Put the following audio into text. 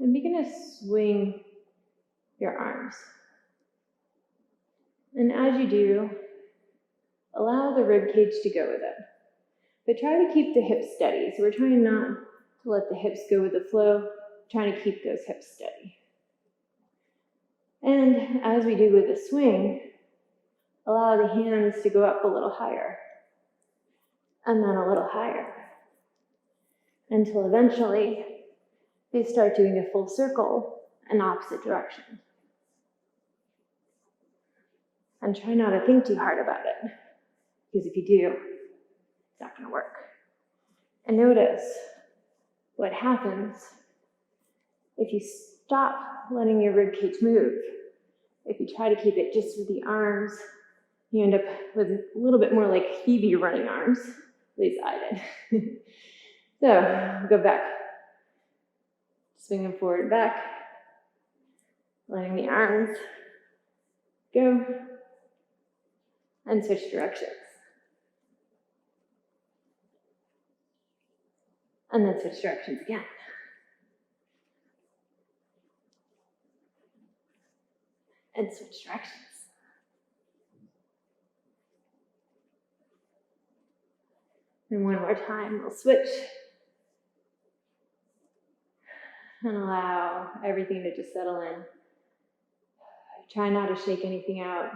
And begin to swing your arms. And as you do, allow the rib cage to go with it. But try to keep the hips steady. So we're trying not to let the hips go with the flow, trying to keep those hips steady. And as we do with the swing, allow the hands to go up a little higher, and then a little higher, until eventually they start doing a full circle in opposite direction. And try not to think too hard about it, because if you do, it's not going to work. And notice what happens if you stop letting your rib cage move. If you try to keep it just with the arms, you end up with a little bit more like Phoebe running arms. At least I did. So go back, swinging forward and back, letting the arms go, and switch directions. And then switch directions again. And switch directions. And one more time, we'll switch. And allow everything to just settle in. Try not to shake anything out.